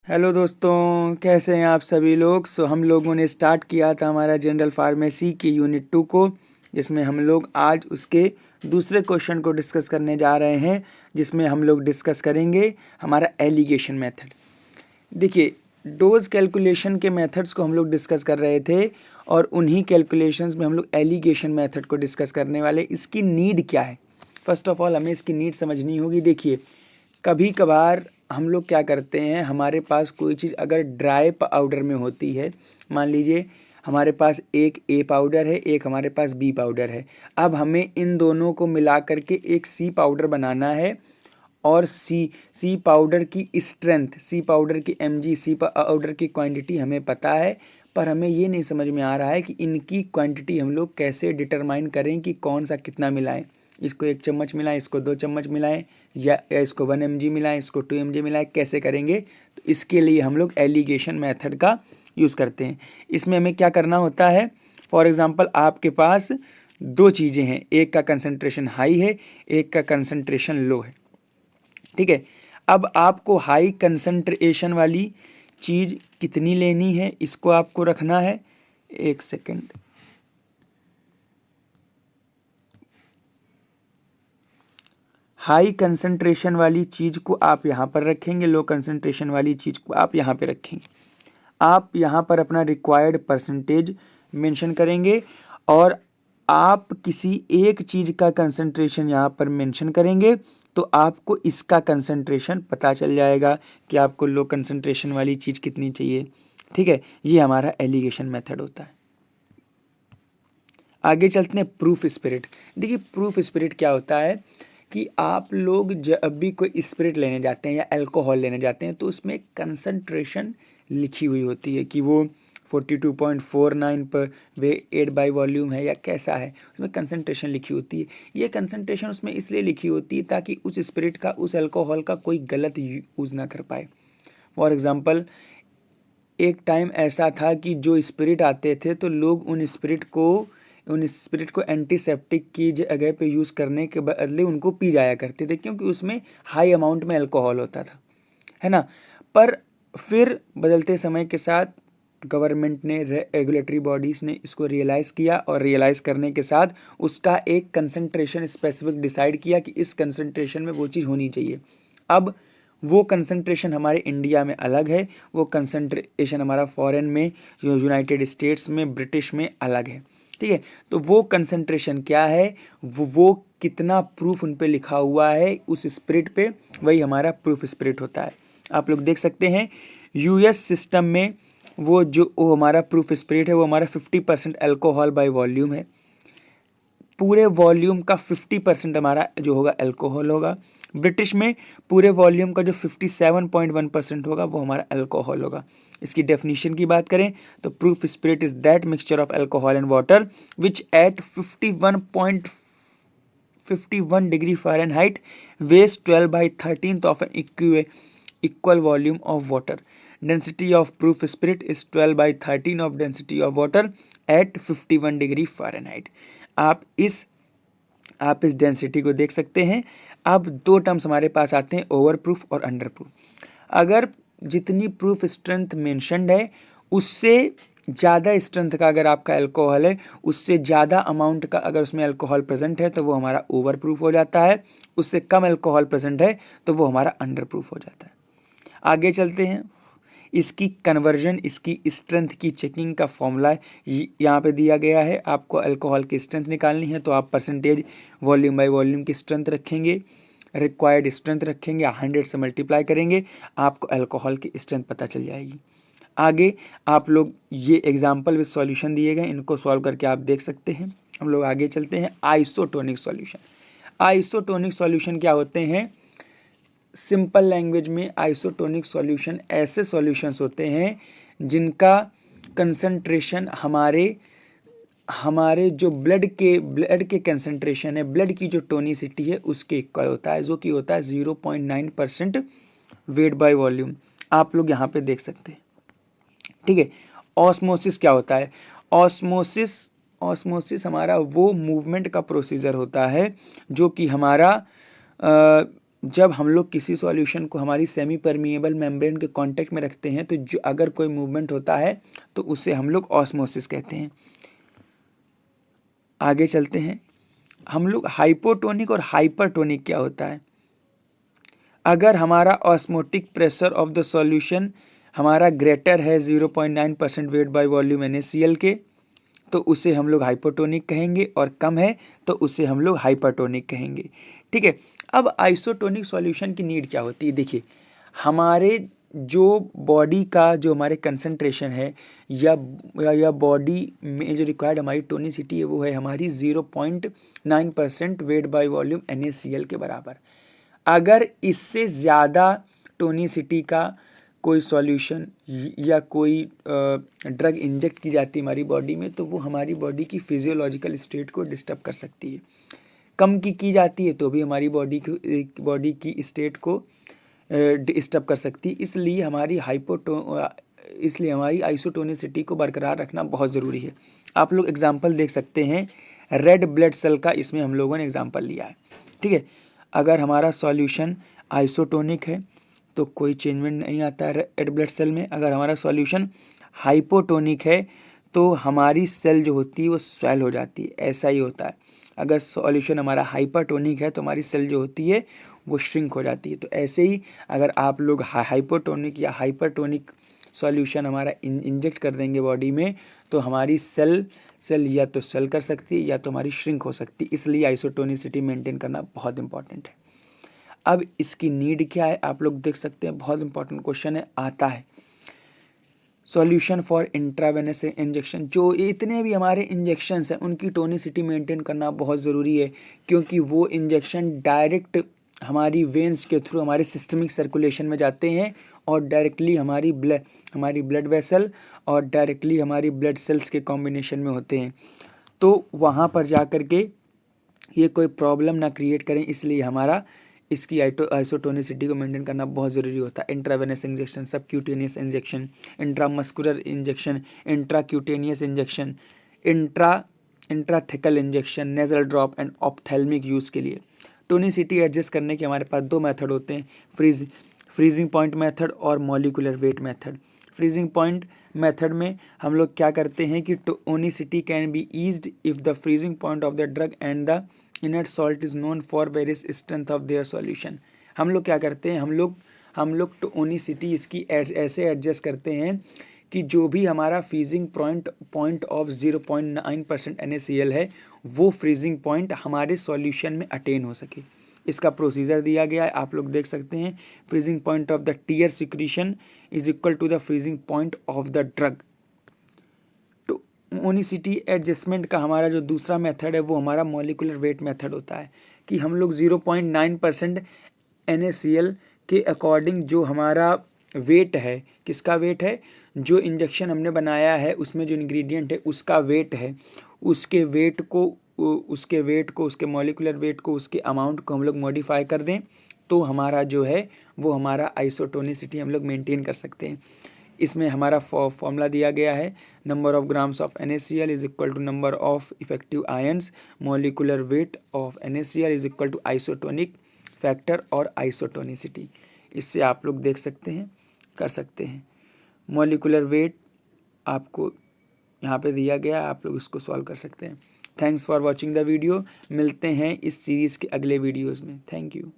Hello दोस्तों, कैसे हैं आप सभी लोग। हम लोगों ने स्टार्ट किया था हमारा जनरल फार्मेसी की यूनिट 2 को, जिसमें हम लोग आज उसके दूसरे क्वेश्चन को डिस्कस करने जा रहे हैं, जिसमें हम लोग डिस्कस करेंगे हमारा एलिगेशन मेथड। देखिए, डोज कैलकुलेशन के मेथड्स को हम लोग डिस्कस कर रहे थे और उन्हीं कैलकुलेशंस में हम लोग एलिगेशन मेथड को डिस्कस करने वाले। इसकी नीड क्या है, फर्स्ट ऑफ ऑल हमें इसकी नीड समझनी होगी। देखिए, कभी कभार हम लोग क्या करते हैं, हमारे पास कोई चीज़ अगर ड्राई पाउडर में होती है, मान लीजिए हमारे पास एक ए पाउडर है, एक हमारे पास बी पाउडर है। अब हमें इन दोनों को मिला करके एक सी पाउडर बनाना है और सी पाउडर की स्ट्रेंथ, सी पाउडर की mg, सी पाउडर की क्वांटिटी हमें पता है, पर हमें ये नहीं समझ में आ रहा है कि इनकी क्वांटिटी हम लोग कैसे डिटरमाइन करें कि कौन सा कितना मिलाएं। इसको 1 चम्मच मिलाएं, इसको 2 चम्मच मिलाएं, या इसको 1 mg मिलाएं, इसको 2 mg मिलाएं, कैसे करेंगे। तो इसके लिए हम लोग एलिगेशन मेथड का यूज़ करते हैं। इसमें हमें क्या करना होता है, फॉर एग्ज़ाम्पल आपके पास दो चीज़ें हैं, एक का कंसंट्रेशन हाई है, एक का कंसंट्रेशन लो है। ठीक है, अब आपको हाई कंसंट्रेशन वाली चीज़ कितनी लेनी है, इसको आपको रखना है। एक सेकेंड, हाई कंसंट्रेशन वाली चीज़ को आप यहाँ पर रखेंगे, लो कंसंट्रेशन वाली चीज़ को आप यहाँ पे रखेंगे। आप यहाँ पर अपना रिक्वायर्ड परसेंटेज मेंशन करेंगे और आप किसी एक चीज़ का कंसंट्रेशन यहाँ पर मेंशन करेंगे, तो आपको इसका कंसंट्रेशन पता चल जाएगा कि आपको लो कंसंट्रेशन वाली चीज़ कितनी चाहिए। ठीक है, ये हमारा एलिगेशन मेथड होता है। आगे चलते हैं प्रूफ स्पिरिट। देखिए, प्रूफ स्पिरिट क्या होता है कि आप लोग जब भी कोई स्पिरिट लेने जाते हैं या अल्कोहल लेने जाते हैं, तो उसमें कंसंट्रेशन लिखी हुई होती है कि वो 42.49 पर वेट बाय वॉल्यूम है या कैसा है, उसमें कंसंट्रेशन लिखी होती है। ये कंसंट्रेशन उसमें इसलिए लिखी होती है ताकि उस स्पिरिट का, उस अल्कोहल का कोई गलत यूज़ ना कर पाए। फॉर एग्ज़ाम्पल, एक टाइम ऐसा था कि जो स्पिरिट आते थे तो लोग उन स्पिरिट को एंटीसेप्टिक की जगह पे यूज़ करने के बदले उनको पी जाया करते थे, क्योंकि उसमें हाई अमाउंट में अल्कोहल होता था, है ना। पर फिर बदलते समय के साथ गवर्नमेंट ने, रेगुलेटरी बॉडीज़ ने इसको रियलाइज़ किया और रियलाइज़ करने के साथ उसका एक कंसंट्रेशन स्पेसिफिक डिसाइड किया कि इस कंसंट्रेशन में वो चीज़ होनी चाहिए। अब वो कंसंट्रेशन हमारे इंडिया में अलग है, वो कंसंट्रेशन हमारा फॉरेन में, यूनाइटेड स्टेट्स में, ब्रिटिश में अलग है। ठीक है, तो वो कंसंट्रेशन क्या है, वो कितना प्रूफ उन पे लिखा हुआ है उस स्पिरिट पे, वही हमारा प्रूफ स्पिरिट होता है। आप लोग देख सकते हैं यूएस सिस्टम में वो हमारा प्रूफ स्पिरिट है, वो हमारा 50% अल्कोहल बाय वॉल्यूम है। पूरे वॉल्यूम का 50% हमारा जो होगा अल्कोहल होगा। ब्रिटिश में पूरे वॉल्यूम का जो 57.1% होगा वो हमारा अल्कोहल होगा। इसकी डेफिनेशन की बात करें तो proof spirit is that mixture of alcohol and water which at 51 degree Fahrenheit weighs 12/13 of an equal volume of water. Density of proof spirit is 12/13 of density of water at 51 degree Fahrenheit. आप इस density को देख सकते हैं। अब दो terms हमारे पास आते हैं, ओवर प्रूफ और अंडर प्रूफ। अगर जितनी प्रूफ स्ट्रेंथ मेंशन्ड है उससे ज़्यादा स्ट्रेंथ का अगर आपका अल्कोहल है, उससे ज़्यादा अमाउंट का अगर उसमें अल्कोहल प्रेजेंट है तो वो हमारा ओवर प्रूफ हो जाता है। उससे कम अल्कोहल प्रेजेंट है तो वो हमारा अंडर प्रूफ हो जाता है। आगे चलते हैं, इसकी कन्वर्जन, इसकी स्ट्रेंथ की चेकिंग का फॉर्मूला यहाँ पे दिया गया है। आपको अल्कोहल की स्ट्रेंथ निकालनी है तो आप परसेंटेज वॉल्यूम बाय वॉल्यूम की स्ट्रेंथ रखेंगे, रिक्वायर्ड स्ट्रेंथ रखेंगे, 100 से मल्टीप्लाई करेंगे, आपको अल्कोहल की स्ट्रेंथ पता चल जाएगी। आगे आप लोग ये एग्जाम्पल विद सॉल्यूशन दिए गए, इनको सॉल्व करके आप देख सकते हैं। हम लोग आगे चलते हैं, आइसोटोनिक सॉल्यूशन। आइसोटोनिक सॉल्यूशन क्या होते हैं, सिंपल लैंग्वेज में आइसोटोनिक सॉल्यूशन ऐसे सॉल्यूशंस होते हैं जिनका कंसंट्रेशन हमारे जो ब्लड के कंसंट्रेशन है, ब्लड की जो टोनिसिटी है उसके इक्वल होता है, जो कि होता है 0.9% वेट बाय वॉल्यूम। आप लोग यहाँ पे देख सकते हैं। ठीक है, ऑस्मोसिस क्या होता है, ऑस्मोसिस हमारा वो मूवमेंट का प्रोसीजर होता है जो कि हमारा जब हम लोग किसी सॉल्यूशन को हमारी सेमी परमिएबल मेम्ब्रेन के कांटेक्ट में रखते हैं तो जो अगर कोई मूवमेंट होता है तो उसे हम लोग ऑस्मोसिस कहते हैं। आगे चलते हैं, हम लोग हाइपोटोनिक और हाइपरटोनिक क्या होता है। अगर हमारा osmotic pressure of the solution हमारा ग्रेटर है 0.9% वेट बाय वॉल्यूम NaCl के तो उसे हम लोग हाइपोटोनिक कहेंगे, और कम है तो उसे हम लोग हाइपरटोनिक कहेंगे। ठीक है, अब आइसोटोनिक सॉल्यूशन की नीड क्या होती है। देखिए, हमारे जो बॉडी का जो हमारे कंसंट्रेशन है या बॉडी में जो रिक्वायर्ड हमारी टोनिसिटी है वो है हमारी 0.9% वेट बाय वॉल्यूम NaCl के बराबर। अगर इससे ज़्यादा टोनिसिटी का कोई सॉल्यूशन या कोई ड्रग इंजेक्ट की जाती है हमारी बॉडी में तो वो हमारी बॉडी की फिजियोलॉजिकल स्टेट को डिस्टर्ब कर सकती है। कम की जाती है तो भी हमारी बॉडी की स्टेट को डिस्टर्ब कर सकती है। इसलिए हमारी आइसोटोनिसिटी को बरकरार रखना बहुत ज़रूरी है। आप लोग एग्जांपल देख सकते हैं, रेड ब्लड सेल का इसमें हम लोगों ने एग्जांपल लिया है। ठीक है, अगर हमारा सॉल्यूशन आइसोटोनिक है तो कोई चेंजमेंट नहीं आता है रेड ब्लड सेल में। अगर हमारा सॉल्यूशन हाइपोटोनिक है तो हमारी सेल जो होती है वो स्वेल हो जाती है, ऐसा ही होता है। अगर सॉल्यूशन हमारा हाइपरटोनिक है तो हमारी सेल जो होती है वो श्रिंक हो जाती है। तो ऐसे ही अगर आप लोग हाइपोटोनिक या हाइपरटोनिक सॉल्यूशन हमारा इंजेक्ट कर देंगे बॉडी में तो हमारी सेल या तो सेल कर सकती है या तो हमारी श्रिंक हो सकती है। इसलिए आइसोटोनिसिटी मेंटेन करना बहुत इंपॉर्टेंट है। अब इसकी नीड क्या है आप लोग देख सकते हैं, बहुत इंपॉर्टेंट क्वेश्चन है, आता है सॉल्यूशन फॉर इंट्रावेनस इंजेक्शन। जो इतने भी हमारे इंजेक्शंस हैं उनकी टोनिसिटी मेंटेन करना बहुत ज़रूरी है, क्योंकि वो इंजेक्शन डायरेक्ट हमारी वेंस के थ्रू हमारे सिस्टमिक सर्कुलेशन में जाते हैं और डायरेक्टली हमारी ब्लड वेसल और डायरेक्टली हमारी ब्लड सेल्स के कॉम्बिनेशन में होते हैं। तो वहाँ पर जा कर के ये कोई प्रॉब्लम ना क्रिएट करें, इसलिए हमारा इसकी आइसोटोनिसिटी को मेंटेन करना बहुत ज़रूरी होता है। Intravenous injection, subcutaneous injection, intramuscular injection, intracutaneous injection, intrathecal injection, nasal drop and ophthalmic use के लिए टोनिसिटी एडजस्ट करने के हमारे पास दो मेथड होते हैं, फ्रीजिंग पॉइंट मेथड और molecular weight method. Freezing point method में हम लोग क्या करते हैं कि tonicity can be eased if the freezing point of the drug and the inert salt is known for various strength of their solution. हम लोग क्या करते हैं, हम लोग टोनिसिटी इसकी ऐसे एडजस्ट करते हैं कि जो भी हमारा फ्रीजिंग पॉइंट ऑफ 0.9% NaCl है वो फ्रीजिंग पॉइंट हमारे सॉल्यूशन में अटेन हो सके। इसका प्रोसीजर दिया गया है, आप लोग देख सकते हैं। Freezing point of the tear secretion is equal to the freezing point of the drug. Tonicity adjustment का हमारा जो दूसरा मेथड है वो हमारा मॉलिकुलर वेट मेथड होता है कि हम लोग 0.9% NaCl के अकॉर्डिंग जो हमारा वेट है, किसका वेट है, जो इंजेक्शन हमने बनाया है उसमें जो इंग्रेडिएंट है उसका वेट है, उसके वेट को उसके मॉलिकुलर वेट को, उसके अमाउंट को हम लोग मॉडिफाई कर दें तो हमारा जो है वो हमारा आइसोटोनिसिटी हम लोग मेंटेन कर सकते हैं। इसमें हमारा फॉर्मूला दिया गया है, number of grams of NaCl is equal to number of effective ions, molecular weight of NaCl is equal to isotonic factor और आइसोटोनिसिटी। इससे आप लोग देख सकते हैं, कर सकते हैं। मॉलिकुलर वेट आपको यहाँ पे दिया गया, आप लोग इसको सॉल्व कर सकते हैं। Thanks for watching the video. मिलते हैं इस सीरीज़ के अगले वीडियोज़ में। Thank you.